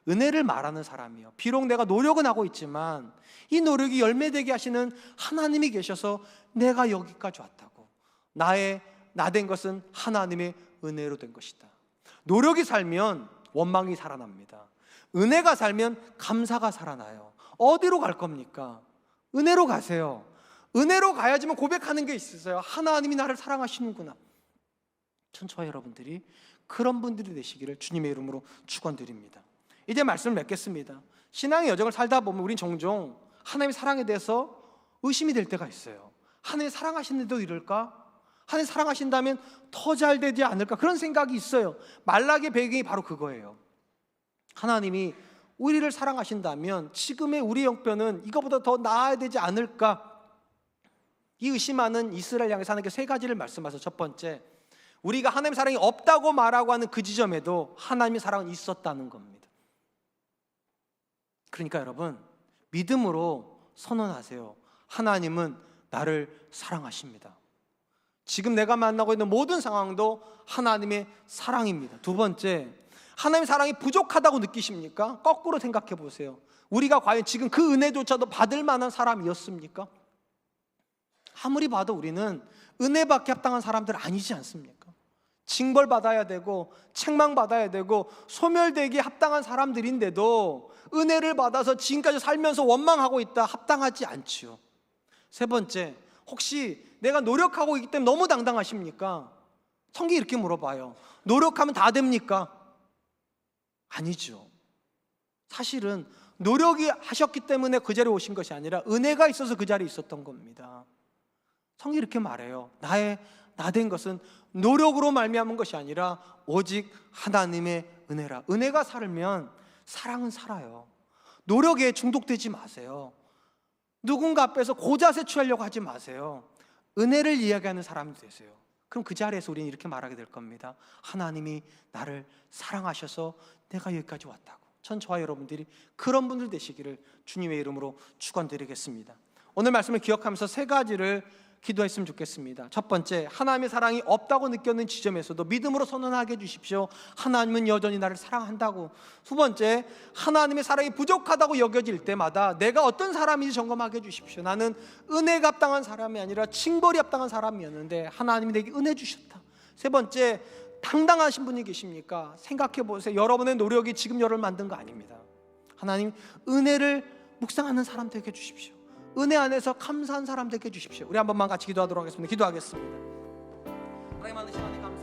은혜를 말하는 사람이요. 비록 내가 노력은 하고 있지만 이 노력이 열매되게 하시는 하나님이 계셔서 내가 여기까지 왔다고. 나 된 것은 하나님의 은혜로 된 것이다. 노력이 살면 원망이 살아납니다. 은혜가 살면 감사가 살아나요. 어디로 갈 겁니까? 은혜로 가세요. 은혜로 가야지만 고백하는 게 있으세요. 하나님이 나를 사랑하시는구나. 전 저와 여러분들이 그런 분들이 되시기를 주님의 이름으로 축원드립니다. 이제 말씀을 맺겠습니다. 신앙의 여정을 살다 보면 우린 종종 하나님의 사랑에 대해서 의심이 될 때가 있어요. 하나님 사랑하시는데도 이럴까? 하나님 사랑하신다면 더 잘 되지 않을까? 그런 생각이 있어요. 말라기의 배경이 바로 그거예요. 하나님이 우리를 사랑하신다면 지금의 우리 형편은 이거보다 더 나아야 되지 않을까? 이 의심하는 이스라엘 향해서 하나님께 세 가지를 말씀하셔서 첫 번째, 우리가 하나님의 사랑이 없다고 말하고 하는 그 지점에도 하나님의 사랑은 있었다는 겁니다. 그러니까 여러분, 믿음으로 선언하세요. 하나님은 나를 사랑하십니다. 지금 내가 만나고 있는 모든 상황도 하나님의 사랑입니다. 두 번째, 하나님의 사랑이 부족하다고 느끼십니까? 거꾸로 생각해 보세요. 우리가 과연 지금 그 은혜조차도 받을 만한 사람이었습니까? 아무리 봐도 우리는 은혜받게 합당한 사람들 아니지 않습니까? 징벌받아야 되고 책망받아야 되고 소멸되기에 합당한 사람들인데도 은혜를 받아서 지금까지 살면서 원망하고 있다, 합당하지 않지요. 세 번째, 혹시 내가 노력하고 있기 때문에 너무 당당하십니까? 성경이 이렇게 물어봐요. 노력하면 다 됩니까? 아니죠. 사실은 노력이 하셨기 때문에 그 자리에 오신 것이 아니라 은혜가 있어서 그 자리에 있었던 겁니다. 성경이 이렇게 말해요. 나 된 것은 노력으로 말미암은 것이 아니라 오직 하나님의 은혜라. 은혜가 살면 사랑은 살아요. 노력에 중독되지 마세요. 누군가 앞에서 고자세 취하려고 하지 마세요. 은혜를 이야기하는 사람이 되세요. 그럼 그 자리에서 우리는 이렇게 말하게 될 겁니다. 하나님이 나를 사랑하셔서 내가 여기까지 왔다고. 전 저와 여러분들이 그런 분들 되시기를 주님의 이름으로 축원드리겠습니다. 오늘 말씀을 기억하면서 세 가지를 기도했으면 좋겠습니다. 첫 번째, 하나님의 사랑이 없다고 느꼈는 지점에서도 믿음으로 선언하게 해주십시오. 하나님은 여전히 나를 사랑한다고. 두 번째, 하나님의 사랑이 부족하다고 여겨질 때마다 내가 어떤 사람인지 점검하게 해주십시오. 나는 은혜가 합당한 사람이 아니라 징벌이 합당한 사람이었는데 하나님이 내게 은혜 주셨다. 세 번째, 당당하신 분이 계십니까? 생각해 보세요. 여러분의 노력이 지금 여러분을 만든 거 아닙니다. 하나님, 은혜를 묵상하는 사람 되게 해주십시오. 은혜 안에서 감사한 사람 되게 해주십시오. 우리 한 번만 같이 기도하도록 하겠습니다. 기도하겠습니다. 하나님, 하는 시간에 감사합니다.